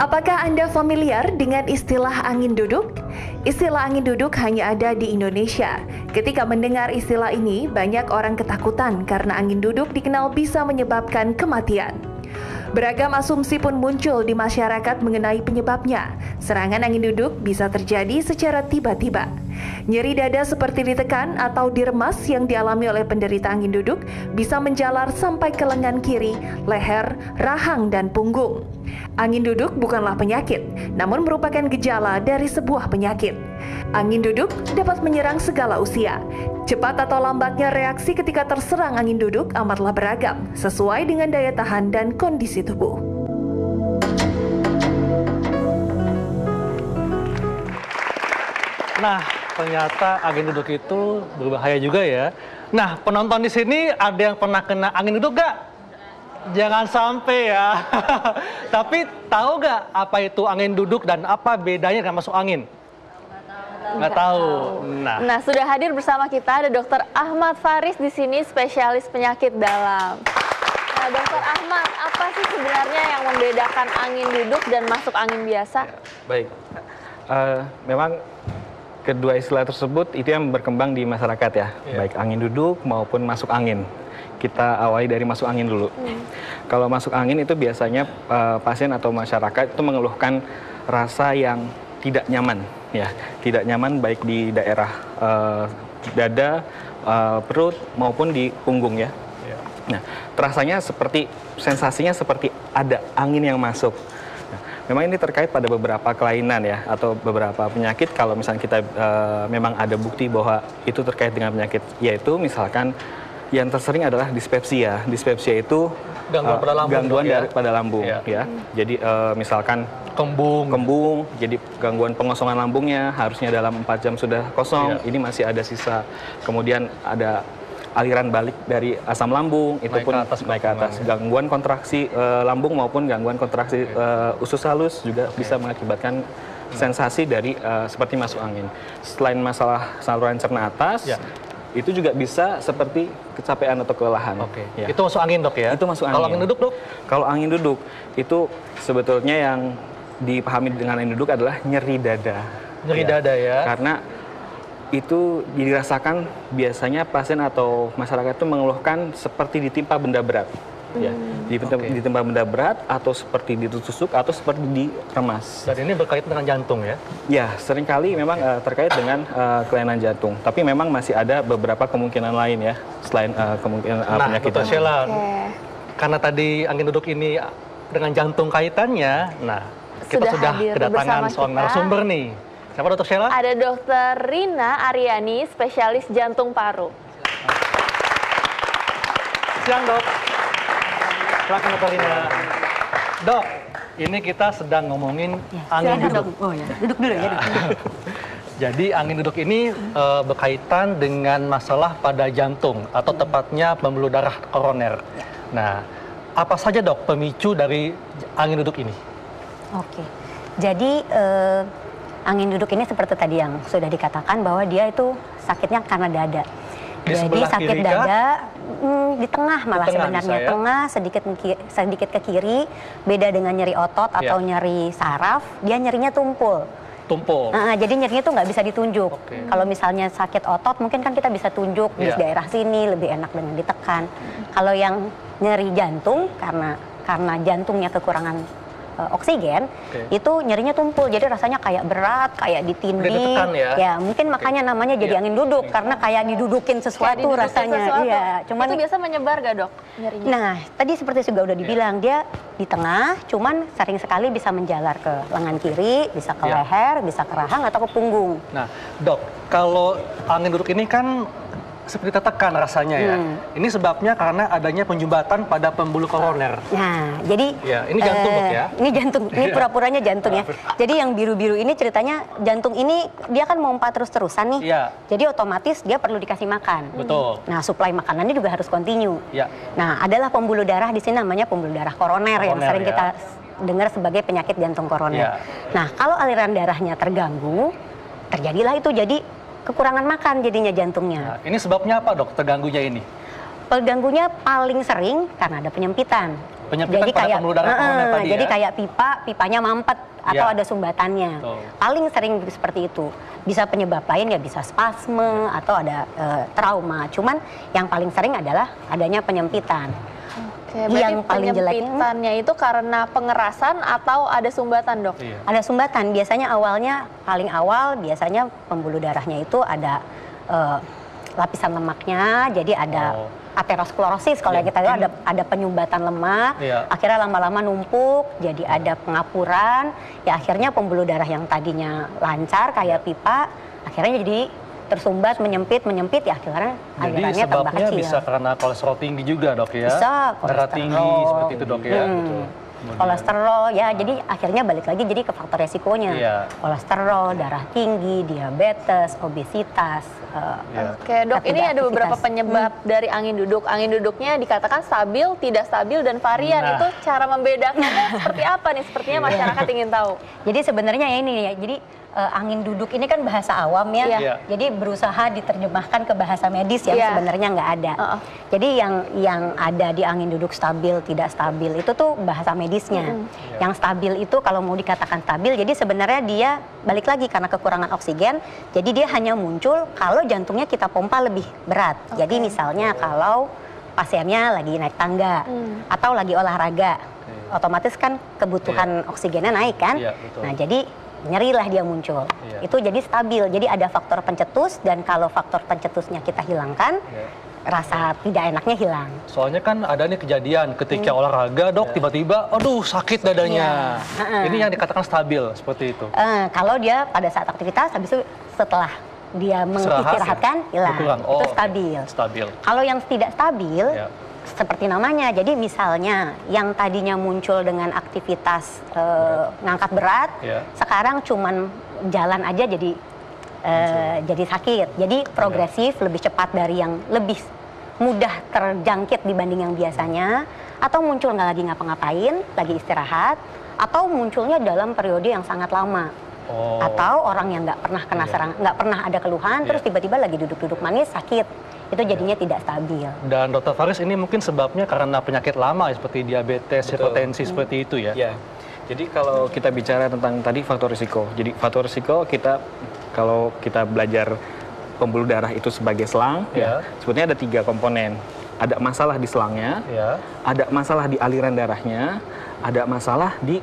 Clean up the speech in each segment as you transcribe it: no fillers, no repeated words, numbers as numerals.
Apakah Anda familiar dengan istilah angin duduk? Istilah angin duduk hanya ada di Indonesia. Ketika mendengar istilah ini, banyak orang ketakutan karena angin duduk dikenal bisa menyebabkan kematian. Beragam asumsi pun muncul di masyarakat mengenai penyebabnya. Serangan angin duduk bisa terjadi secara tiba-tiba. Nyeri dada seperti ditekan atau diremas yang dialami oleh penderita angin duduk bisa menjalar sampai ke lengan kiri, leher, rahang, dan punggung. Angin duduk bukanlah penyakit, namun merupakan gejala dari sebuah penyakit. Angin duduk dapat menyerang segala usia. Cepat atau lambatnya reaksi ketika terserang angin duduk amatlah beragam, sesuai dengan daya tahan dan kondisi tubuh. Nah, ternyata angin duduk itu berbahaya juga ya. Nah, penonton di sini ada yang pernah kena angin duduk gak? Jangan sampai ya. Tapi tahu gak apa itu angin duduk dan apa bedanya dengan masuk angin? Nggak tahu. Nah, sudah hadir bersama kita ada Dr. Ahmad Faris di sini, spesialis penyakit dalam. Nah, Dr. Ahmad, apa sih sebenarnya yang membedakan angin duduk dan masuk angin biasa? Ya, baik, memang kedua istilah tersebut itu yang berkembang di masyarakat ya, baik angin duduk maupun masuk angin. Kita awali dari masuk angin dulu. Kalau masuk angin itu biasanya pasien atau masyarakat itu mengeluhkan rasa yang tidak nyaman, ya, tidak nyaman baik di daerah dada, perut maupun di punggung ya. Nah, terasanya seperti sensasinya seperti ada angin yang masuk. Nah, memang ini terkait pada beberapa kelainan ya atau beberapa penyakit. Kalau misalnya kita memang ada bukti bahwa itu terkait dengan penyakit, yaitu misalkan yang tersering adalah dispepsia. Dispepsia itu gangguan pada lambung ya. Jadi misalkan kembung, jadi gangguan pengosongan lambungnya harusnya dalam 4 jam sudah kosong, ini masih ada sisa. Kemudian ada aliran balik dari asam lambung, itu pun naik ke atas. Gangguan kontraksi lambung maupun gangguan kontraksi usus halus juga bisa mengakibatkan sensasi dari seperti masuk angin. Selain masalah saluran cerna atas, itu juga bisa seperti kecapean atau kelelahan. Ya. Itu masuk angin, Dok ya? Itu masuk angin. Kalau angin duduk, Dok? Kalau angin duduk, itu sebetulnya yang dipahami dengan angin duduk adalah nyeri dada. Nyeri dada ya? Karena itu dirasakan biasanya pasien atau masyarakat itu mengeluhkan seperti ditimpa benda berat. Ya, ditimpa benda berat atau seperti ditusuk atau seperti diremas. Dan ini berkaitan dengan jantung ya? Ya, seringkali memang terkait dengan kelainan jantung. Tapi memang masih ada beberapa kemungkinan lain ya, selain kemungkinan penyakit. Nah, Dr. Sheila, karena tadi angin duduk ini dengan jantung kaitannya, nah kita sudah kedatangan seorang narasumber nih. Siapa Dr. Sheila? Ada Dr. Rina Aryani, spesialis jantung paru. Siang, Dok. Silakan Dr. Rina. Dok, ini kita sedang ngomongin angin duduk. Oh ya, duduk dulu ya. Jadi angin duduk ini berkaitan dengan masalah pada jantung atau tepatnya pembuluh darah koroner. Nah, apa saja Dok pemicu dari angin duduk ini? Oke, jadi angin duduk ini seperti tadi yang sudah dikatakan bahwa dia itu sakitnya karena dada. Jadi sakit dada di tengah malah sebenarnya, tengah sedikit ke kiri, beda dengan nyeri otot atau nyeri saraf, dia nyerinya tumpul. Jadi nyerinya tuh nggak bisa ditunjuk. Kalau misalnya sakit otot mungkin kan kita bisa tunjuk di daerah sini lebih enak dengan ditekan. Kalau yang nyeri jantung karena jantungnya kekurangan oksigen, itu nyerinya tumpul, jadi rasanya kayak berat, kayak ditindih. Ya mungkin makanya namanya jadi angin duduk, karena kayak didudukin sesuatu rasanya. Iya, cuman itu biasa menyebar gak Dok nyerinya? Nah, tadi seperti juga udah dibilang, dia di tengah, cuman sering sekali bisa menjalar ke lengan kiri, bisa ke leher, bisa ke rahang atau ke punggung. Nah, Dok, kalau angin duduk ini kan seperti tertekan rasanya ya. Ini sebabnya karena adanya penjumbatan pada pembuluh koroner. Nah, jadi Ya, ini jantung, Dok, ya? Ini jantung, ini pura-puranya jantung ya. Jadi yang biru-biru ini ceritanya jantung ini dia kan mompa terus-terusan nih. Iya. Jadi otomatis dia perlu dikasih makan. Betul. Nah, suplai makanannya juga harus kontinu. Ya. Nah, adalah pembuluh darah di sini namanya pembuluh darah koroner yang Koroner, sering ya. kita dengar sebagai penyakit jantung koroner. Ya. Nah, kalau aliran darahnya terganggu, terjadilah itu jadi kekurangan makan jadinya jantungnya. Nah, ini sebabnya apa, Dok? Terganggunya ini? Pengganggunya paling sering karena ada penyempitan. Penyempitan pada pembuluh darah koroner tadi jadi ya? kayak pipanya mampet atau Ya. ada sumbatannya. Betul. Paling sering seperti itu. Bisa penyebab lain ya bisa spasme atau ada trauma. Cuman yang paling sering adalah adanya penyempitan. Oke, berarti Yang paling jelek penyempitannya itu karena pengerasan atau ada sumbatan, Dok? Iya. Ada sumbatan. Biasanya awalnya paling awal biasanya pembuluh darahnya itu ada lapisan lemaknya, jadi ada aterosklerosis kalau Iya. kita tahu ada penyumbatan lemak, Iya. akhirnya lama-lama numpuk, jadi ada pengapuran, ya akhirnya pembuluh darah yang tadinya lancar kayak pipa, akhirnya jadi tersumbat, menyempit, ya akhirnya Jadi alirannya tambah sebabnya kecil. bisa karena kolesterol tinggi juga, Dok ya? Bisa, Darah kolesterol. tinggi seperti itu, Dok ya? Betul. Kemudian- Kolesterol ya, jadi akhirnya balik lagi jadi ke faktor resikonya. Iya. Kolesterol, darah tinggi, diabetes, obesitas. Iya. Oke, Dok, ini ada beberapa Aktivitas. penyebab dari angin duduk. Angin duduknya dikatakan stabil, tidak stabil, dan varian. Nah. Itu cara membedakannya seperti apa nih? Sepertinya masyarakat ingin tahu. Jadi sebenarnya ya ini ya, jadi angin duduk ini kan bahasa awam ya. Iya. Iya. Jadi berusaha diterjemahkan ke bahasa medis yang Iya. sebenarnya nggak ada. Jadi yang ada di angin duduk stabil, tidak stabil itu tuh bahasa medisnya. Yang stabil itu kalau mau dikatakan stabil, jadi sebenarnya dia balik lagi karena kekurangan oksigen. Jadi dia hanya muncul kalau jantungnya kita pompa lebih berat. Jadi misalnya kalau pasiennya lagi naik tangga atau lagi olahraga, otomatis kan kebutuhan oksigennya naik kan. Iya, betul. Nah jadi nyerilah dia muncul. Iya. Itu jadi stabil. Jadi ada faktor pencetus dan kalau faktor pencetusnya kita hilangkan, Iya. rasa tidak enaknya hilang. Soalnya kan ada nih kejadian ketika olahraga, Dok, tiba-tiba, aduh sakit dadanya. Iya. Ini yang dikatakan stabil, seperti itu. Kalau dia pada saat aktivitas, habis itu setelah dia mengistirahatkan, hilang. Berkurang. Itu oke. stabil. Stabil. Kalau yang tidak stabil, Ya. seperti namanya, jadi misalnya yang tadinya muncul dengan aktivitas ngangkat berat, Ya. sekarang cuman jalan aja jadi sakit. Jadi progresif, lebih cepat dari yang lebih mudah terjangkit dibanding yang biasanya, atau muncul nggak lagi ngapa-ngapain, lagi istirahat, atau munculnya dalam periode yang sangat lama. Oh. Atau orang yang nggak pernah kena nggak pernah ada keluhan, terus tiba-tiba lagi duduk-duduk manis sakit, itu jadinya tidak stabil. Dan Dr. Faris, ini mungkin sebabnya karena penyakit lama seperti diabetes, hipertensi seperti itu ya? Ya. Jadi kalau kita bicara tentang tadi faktor risiko. Jadi faktor risiko kalau kita belajar pembuluh darah itu sebagai selang, Ya. sebetulnya ada 3 komponen. Ada masalah di selangnya, Ya. ada masalah di aliran darahnya, ada masalah di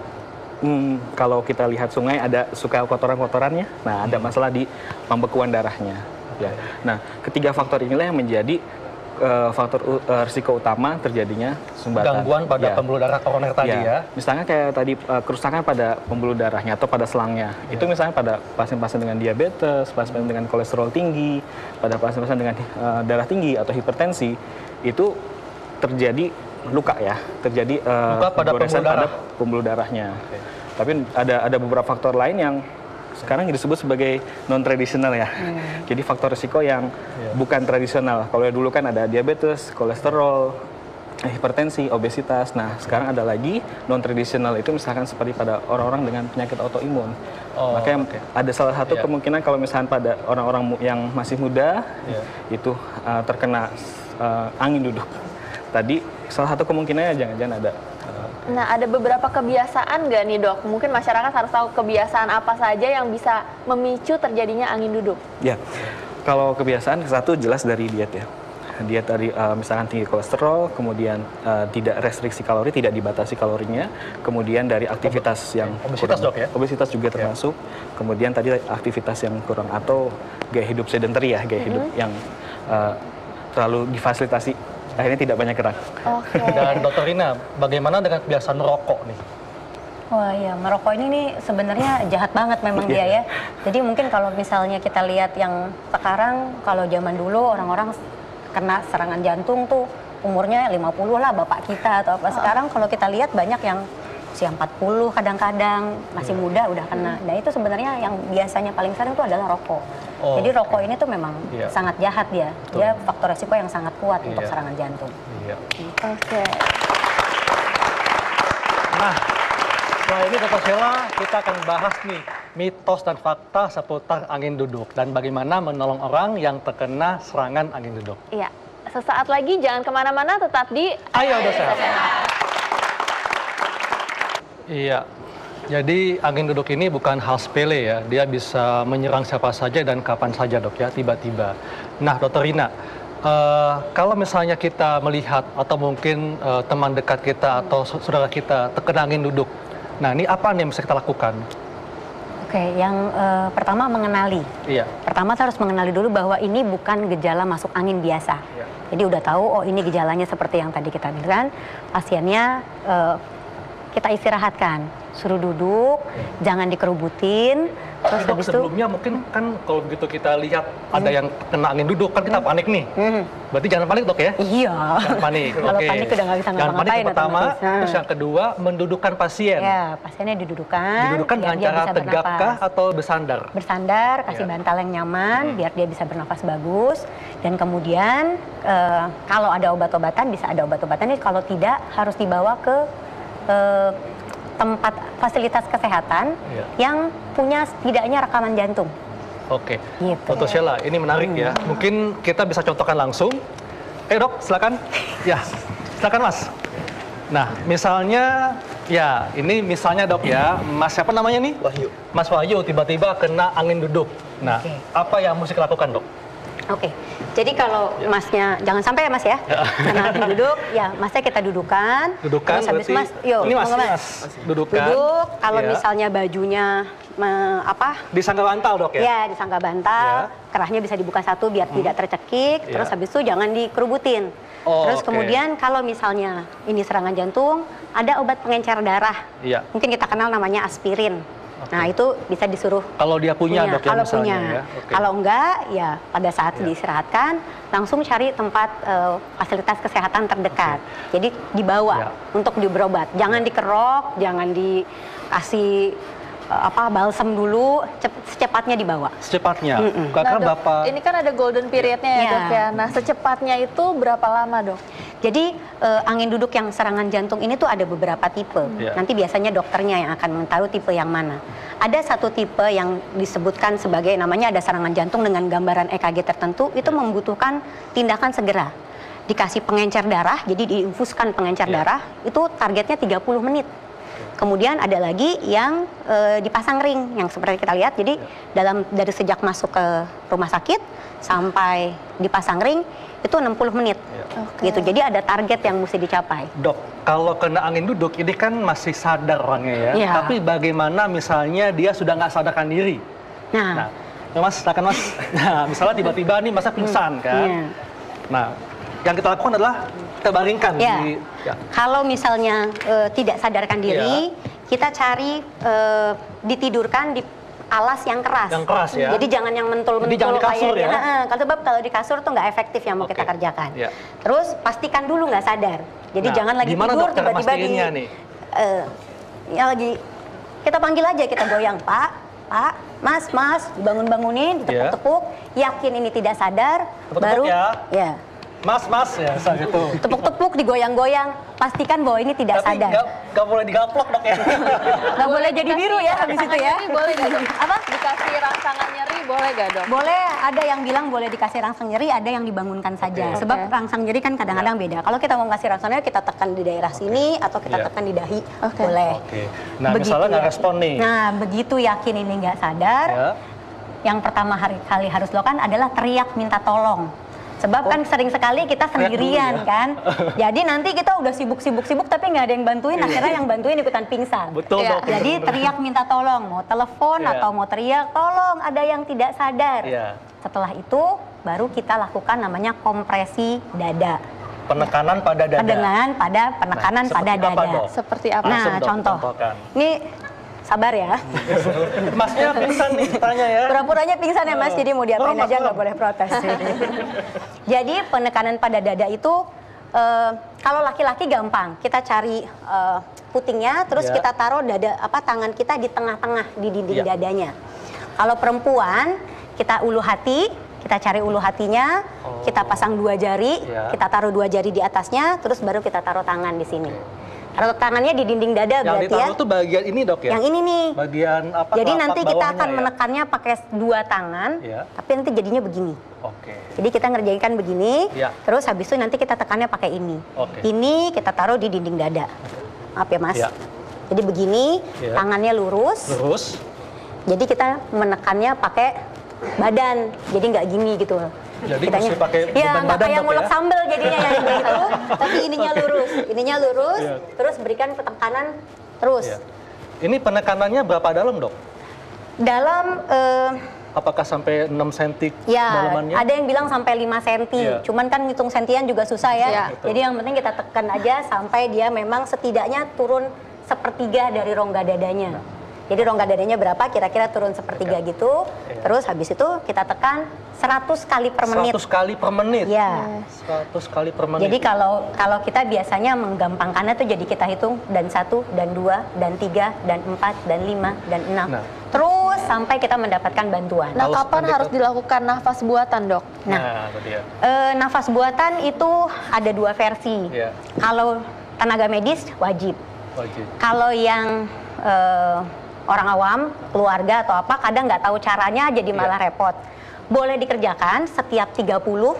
kalau kita lihat sungai ada suka kotoran-kotorannya. Nah, ada masalah di pembekuan darahnya. Ya. Nah, ketiga faktor inilah yang menjadi faktor risiko utama terjadinya sumbatan. Gangguan pada Ya. pembuluh darah koroner tadi ya? Misalnya kayak tadi kerusakan pada pembuluh darahnya atau pada selangnya. Itu misalnya pada pasien-pasien dengan diabetes, pasien dengan kolesterol tinggi, pada pasien-pasien dengan darah tinggi atau hipertensi, itu terjadi luka ya, terjadi Luka pada goresan pembuluh darah. pada pembuluh darahnya. Tapi ada beberapa faktor lain yang sekarang disebut sebagai non tradisional ya. Jadi faktor risiko yang bukan tradisional. Kalau dulu kan ada diabetes, kolesterol, hipertensi, obesitas. Nah, sekarang ada lagi non tradisional, itu misalkan seperti pada orang-orang dengan penyakit autoimun. Oh, Makanya ada salah satu kemungkinan kalau misalkan pada orang-orang yang masih muda itu terkena angin duduk. Tadi salah satu kemungkinannya jangan-jangan ada. Nah, ada beberapa kebiasaan nggak nih, Dok? Mungkin masyarakat harus tahu kebiasaan apa saja yang bisa memicu terjadinya angin duduk. Ya, kalau kebiasaan satu jelas dari diet ya. Diet dari misalkan tinggi kolesterol, kemudian tidak restriksi kalori, tidak dibatasi kalorinya, kemudian dari aktivitas yang Obesitas, kurang, Dok, ya? obesitas juga termasuk, kemudian tadi aktivitas yang kurang atau gaya hidup sedentary ya, gaya hidup yang terlalu difasilitasi, akhirnya tidak banyak gerak. Oke. Dan Dr. Rina, bagaimana dengan kebiasaan merokok nih? Wah ya, merokok ini nih sebenarnya jahat banget memang dia ya. Jadi mungkin kalau misalnya kita lihat yang sekarang, kalau zaman dulu orang-orang kena serangan jantung tuh umurnya 50 lah bapak kita atau apa. Sekarang kalau kita lihat banyak yang usia 40 kadang-kadang masih muda udah kena. Dan itu sebenarnya yang biasanya paling sering itu adalah rokok. Oh, jadi rokok ini tuh memang sangat jahat dia. Betul. Dia faktor resiko yang sangat kuat untuk serangan jantung. Iya. Oke. Nah, setelah ini Dr. Sheila, kita akan bahas nih mitos dan fakta seputar angin duduk dan bagaimana menolong orang yang terkena serangan angin duduk. Iya. Sesaat lagi jangan kemana-mana, tetap di Ayo Dok Sehat. Iya. Jadi angin duduk ini bukan hal sepele ya. Dia bisa menyerang siapa saja dan kapan saja Dok ya, tiba-tiba. Nah, Dokter Rina, kalau misalnya kita melihat atau mungkin teman dekat kita atau saudara kita terkena angin duduk, nah ini apa nih yang bisa kita lakukan? Oke, yang pertama mengenali. Iya. Pertama kita harus mengenali dulu bahwa ini bukan gejala masuk angin biasa. Iya. Jadi udah tahu, oh ini gejalanya seperti yang tadi kita bilang, pasiennya kita istirahatkan, suruh duduk, jangan dikerubutin. Terus Dok, habis itu, sebelumnya mungkin kan kalau begitu kita lihat ada yang kena angin duduk, kan kita panik nih. Berarti jangan panik Dok ya? iya. Jangan panik. Kalau Oke. panik udah nggak bisa Jangan panik ngapa-ngapain yang pertama, otomatis. terus yang kedua mendudukkan pasien. Ya, pasiennya didudukkan. Didudukkan biar dengan dia cara bisa tegak bernafas. kah atau bersandar? Bersandar, kasih Ya. bantal yang nyaman, biar dia bisa bernafas bagus. Dan kemudian kalau ada obat-obatan, bisa ada obat-obatan. Ini kalau tidak harus dibawa ke tempat fasilitas kesehatan Ya. yang punya setidaknya rekaman jantung. Oke. Gitu. Dr. Sheila, ini menarik ya. Mungkin kita bisa contohkan langsung. Dok, silakan. Ya, silakan Mas. Nah, misalnya, ya ini misalnya Dok ya, Mas siapa namanya nih? Wahyu. Mas Wahyu tiba-tiba kena angin duduk. Nah, Oke. apa yang mesti lakukan Dok? Oke, jadi kalau masnya, jangan sampai ya mas ya, karena duduk, ya masnya kita dudukan. Dudukan Terus habis berarti, mas, yuk, ini Mas, mau nggak, ini Mas. Dudukan. Duduk, kalau Ya. misalnya bajunya Disangga bantal Dok ya? ya disangga bantal, kerahnya bisa dibuka satu biar tidak tercekik, terus habis itu jangan dikerubutin. Oh, Terus oke. kemudian kalau misalnya ini serangan jantung, ada obat pengencer darah. Iya. Mungkin kita kenal namanya aspirin. Nah itu bisa disuruh Kalau dia punya Dok ya kalau misalnya punya. ya. Oke. Kalau enggak, ya pada saat Ya. diistirahatkan, langsung cari tempat fasilitas kesehatan terdekat. Jadi dibawa Ya. untuk berobat. Jangan dikerok, jangan dikasih balsam dulu, secepatnya dibawa. Secepatnya. Nah, Karena Dok, Bapak ini kan ada golden periodnya ya Iya. Dok ya. Nah, secepatnya itu berapa lama Dok? Jadi angin duduk yang serangan jantung ini tuh ada beberapa tipe. Ya. Nanti biasanya dokternya yang akan mengetahui tipe yang mana. Ada satu tipe yang disebutkan sebagai namanya ada serangan jantung dengan gambaran EKG tertentu, itu membutuhkan tindakan segera. Dikasih pengencer darah, jadi diinfuskan pengencer Ya. darah, itu targetnya 30 menit. Kemudian ada lagi yang dipasang ring yang seperti kita lihat. Jadi dari sejak masuk ke rumah sakit sampai dipasang ring itu 60 menit. Oke. Gitu. Jadi ada target yang mesti dicapai. Dok, kalau kena angin duduk ini kan masih sadar orangnya ya. Iya. Tapi bagaimana misalnya dia sudah nggak sadarkan diri? Nah, Nah, Mas, silakan Mas. Nah, misalnya tiba-tiba nih masa pingsan kan. iya. Nah, yang kita lakukan adalah kita baringkan Ya. di ya. Kalau misalnya tidak sadarkan diri, kita cari ditidurkan di alas yang keras. Yang keras ya. Jadi jangan yang mentul-mentul Jadi jangan di kasur ya. Kalau sebab kalau di kasur tuh nggak efektif yang mau Oke. kita kerjakan. Ya. Terus pastikan dulu nggak sadar. Jadi Nah, jangan lagi gimana tidur dokter tiba-tiba mastinginnya nih? ya lagi kita panggil aja, kita goyang, Pak, Mas, dibangun-bangunin, ditepuk-tepuk, yakin ini tidak sadar, Tepuk-tepuk baru ya. Mas, ya, gitu. tepuk-tepuk, digoyang-goyang, pastikan bahwa ini tidak Tapi sadar. nggak boleh digaplok dok ya. Nggak boleh jadi biru ya habis itu ya. Nyeri boleh gak Dok? Apa? Dikasih rangsangan nyeri boleh gak Dok? Boleh, ada yang bilang boleh dikasih rangsang nyeri, ada yang dibangunkan saja. Oke. Sebab rangsang nyeri kan kadang-kadang beda. Kalau kita mau ngasih rangsang nyeri, kita tekan di daerah sini atau kita Iya. tekan di dahi, Oke. boleh. Oke. Nah, misalnya nggak respon nih. Nah, begitu yakin ini nggak sadar, Ya. yang pertama kali harus dilakukan adalah teriak minta tolong. Sebab kan sering sekali kita sendirian dulu ya. kan. Jadi nanti kita udah sibuk tapi nggak ada yang bantuin, akhirnya yang bantuin ikutan pingsan. Betul Iya. dok. Jadi teriak minta tolong, mau telepon Iya. atau mau teriak, tolong ada yang tidak sadar. Iya. Setelah itu baru kita lakukan namanya kompresi dada. Penekanan pada dada. Penekanan pada seperti apa, dada. Dok? Seperti apa? Nah, Langsung, Dok, contoh. contohkan. Ini sabar ya. Masnya pingsan nih tanya ya. Pura-puranya pingsan ya Mas, jadi mau diapain Merem, aja nggak merem. boleh protes. Jadi penekanan pada dada itu kalau laki-laki gampang, kita cari putingnya, terus Ya. kita taruh tangan kita di tengah-tengah di dinding Ya. dadanya. Kalau perempuan, kita ulu hati, kita cari ulu hatinya, kita pasang 2 jari, Ya. kita taruh 2 jari di atasnya, terus baru kita taruh tangan di sini. Taruh tangannya di dinding dada Yang berarti ya. ditaruh tuh bagian ini, Dok ya? Yang ini nih. Bagian apa? Jadi telapak nanti kita bawahnya akan ya? menekannya pakai 2 tangan, Ya. tapi nanti jadinya begini. Oke. Jadi kita ngerjainkan begini, Ya. terus habis itu nanti kita tekannya pakai ini. Oke. Ini kita taruh di dinding dada. Maaf ya Mas. Ya. Jadi begini, Ya. tangannya lurus. Terus? Jadi kita menekannya pakai badan, jadi nggak gini gitu. Jadi Kitanya- mesti pakai ya, beban nggak badan, kayak Dok, ngulek ya? sambel jadinya yang gitu, tapi ininya lurus, Ya. terus berikan penekanan terus. Ya. Ini penekanannya berapa dalam, Dok? Dalam Apakah sampai 6 cm ya, dalamannya? ada yang bilang sampai 5 cm. Iya. Cuman kan ngitung sentian juga susah ya. Iya. Betul. Jadi yang penting kita tekan aja sampai dia memang setidaknya turun 1/3 dari rongga dadanya. Jadi rongga dadanya berapa? Kira-kira turun 1/3 gitu. Iya. Terus habis itu kita tekan 100 kali per menit. 100 kali per menit? Ya. 100 kali per menit. Jadi kalau kita biasanya menggampangkannya tuh jadi kita hitung dan 1, dan 2, dan 3, dan 4, dan 5, dan 6. Nah. Terus sampai kita mendapatkan bantuan. Nah, Kalau kapan seperti harus itu- dilakukan nafas buatan, Dok? Nah, itu dia. Nafas buatan itu ada 2 versi. Iya. Kalau tenaga medis wajib. Wajib. Kalau yang orang awam, keluarga atau apa, kadang nggak tahu caranya jadi malah repot. Boleh dikerjakan setiap 30,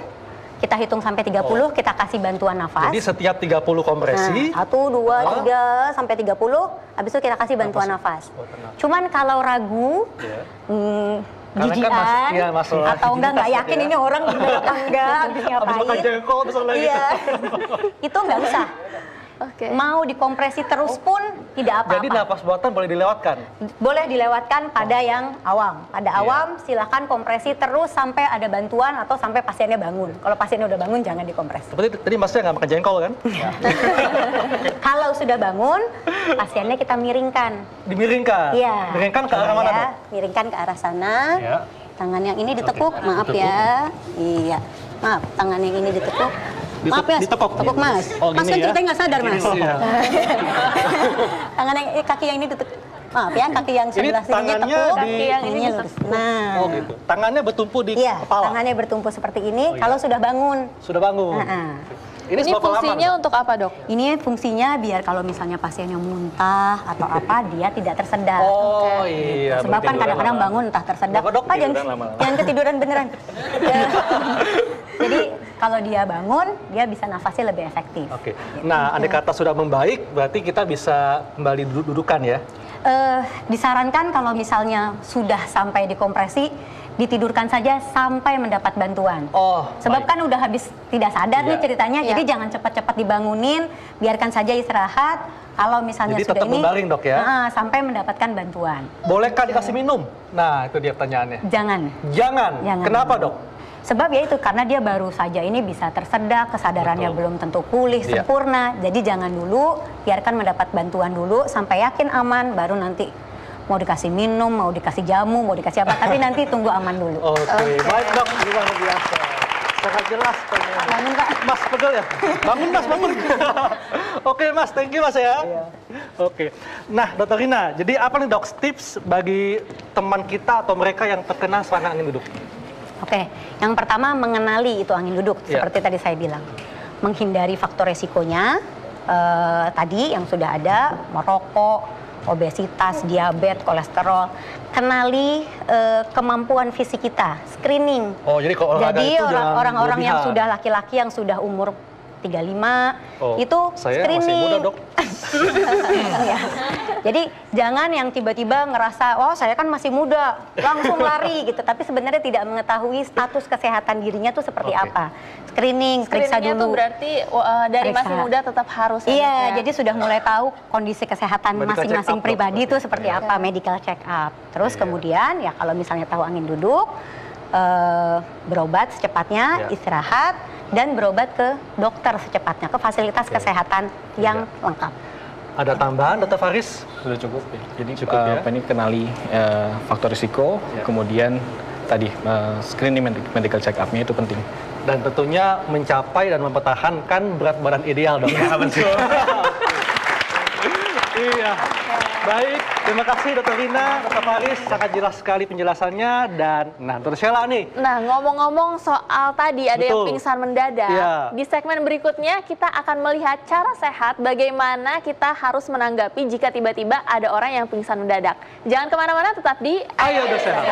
kita hitung sampai 30, kita kasih bantuan nafas. Jadi setiap 30 kompresi, 1, 2, 3, sampai 30, habis itu kita kasih bantuan nafas. Oh, tenang. Cuman kalau ragu, ya. Karena kan jijian, iya, masalah atau enggak higienitas yakin ya. ini orang bener apa enggak, habis Habis makan ngapain. jengkol besok lagi. Iya, itu nggak usah. Oke. Mau dikompresi terus pun tidak Jadi apa-apa. nafas buatan boleh dilewatkan. Boleh dilewatkan pada yang awam. Pada Iya. awam silakan kompresi terus sampai ada bantuan atau sampai pasiennya bangun. Kalau pasiennya udah bangun jangan dikompresi. Seperti tadi masnya nggak makan jengkol kan? Kalau sudah bangun, pasiennya kita miringkan. Dimiringkan. Iya. Miringkan ke arah mana, Ya, Dok? miringkan ke arah sana. Ya. Tangan yang ini ditekuk, Oke. maaf Ditekuk. ya. Iya. Maaf, tangan yang ini ditekuk. Maaf ya, Ditekuk. tekuk Mas. Oh, Mas gini kan ya? ceritanya nggak sadar Mas. Iya. Tangan yang kaki yang ini ditekuk. Maaf ya, kaki yang Ini sebelah sininya tangannya tekuk, di- kaki yang ini lurus. Nah. Oh gitu. Tangannya bertumpu di Iya, kepala. tangannya bertumpu seperti ini Oh, iya. kalau sudah bangun. Sudah bangun. Nah, Ini seberapa lama, fungsinya Dok? untuk apa, Dok? ini fungsinya biar kalau misalnya pasiennya muntah atau apa, dia tidak tersedak. Oh iya. Sebab kan bertiduran kadang-kadang lama. bangun entah tersedak. Bapak, Dok, Pak, jangan, tiduran lama-lama. jangan ketiduran beneran. Ya. Jadi kalau dia bangun, dia bisa nafasnya lebih efektif. Oke. Nah, andai kata sudah membaik, berarti kita bisa kembali dudukan ya. Disarankan kalau misalnya sudah sampai dikompresi, ditidurkan saja sampai mendapat bantuan. Oh. Sebab baik. kan udah habis tidak sadar nih Iya. ceritanya, Iya. jadi jangan cepat-cepat dibangunin, biarkan saja istirahat. Kalau misalnya Jadi sudah tetap ini, berbaring, Dok, ya? sampai mendapatkan bantuan. Bolehkah dikasih minum? Nah, itu dia pertanyaannya. Jangan. Jangan. Jangan. Kenapa, Dok? Sebab ya itu karena dia baru saja ini bisa tersedak, kesadarannya Betul. belum tentu pulih Iya. sempurna. Jadi jangan dulu, biarkan mendapat bantuan dulu sampai yakin aman, baru nanti mau dikasih minum, mau dikasih jamu, mau dikasih apa, tapi nanti tunggu aman dulu. Oke. Baik, Dok. Luar biasa. Sangat jelas. Bangun, Pak. Mas, pegel ya? Bangun, Mas, bangun. Oke, Mas. Thank you, Mas ya. Oke. Nah, Dokter Rina, jadi apa nih, Dok, tips bagi teman kita atau mereka yang terkena serangan angin duduk? Oke, yang pertama mengenali itu angin duduk, Iya. seperti tadi saya bilang. Menghindari faktor resikonya, tadi yang sudah ada, merokok, obesitas, diabetes, kolesterol. Kenali kemampuan fisik kita, screening. Oh, jadi kalau olahraga Jadi itu jangan orang-orang yang berlebihan. sudah laki-laki yang sudah umur 35, Oh, itu saya screening. masih muda, Dok. Ya. Jadi jangan yang tiba-tiba ngerasa, oh saya kan masih muda, langsung lari gitu. Tapi sebenarnya tidak mengetahui status kesehatan dirinya tuh seperti Oke. apa. Screening, periksa Screeningnya tuh dulu. berarti dari Periksa. masih muda tetap harus. ya, Dok, Iya, ya? jadi sudah mulai tahu kondisi kesehatan Medical masing-masing check up, pribadi Dok, itu berarti. seperti Iya. apa, medical check up. Terus Iya. kemudian ya kalau misalnya tahu angin duduk, berobat secepatnya, Iya. istirahat. dan berobat ke dokter secepatnya, ke fasilitas kesehatan yang lengkap. Ada tambahan, Dr. Faris? Sudah cukup ya. Jadi Cukup, ya. ini kenali faktor risiko, kemudian tadi screening medical check up-nya itu penting. Dan tentunya mencapai dan mempertahankan berat badan ideal dong. Ya, betul. Iya. Baik, terima kasih Dr. Rina, Dr. Faris, sangat jelas sekali penjelasannya. Dan, nah, Dr. Sheila nih. Nah, ngomong-ngomong soal tadi ada yang Betul. pingsan mendadak, Iya. di segmen berikutnya kita akan melihat cara sehat bagaimana kita harus menanggapi jika tiba-tiba ada orang yang pingsan mendadak. Jangan kemana-mana, tetap di Ayo Dr. Sheila.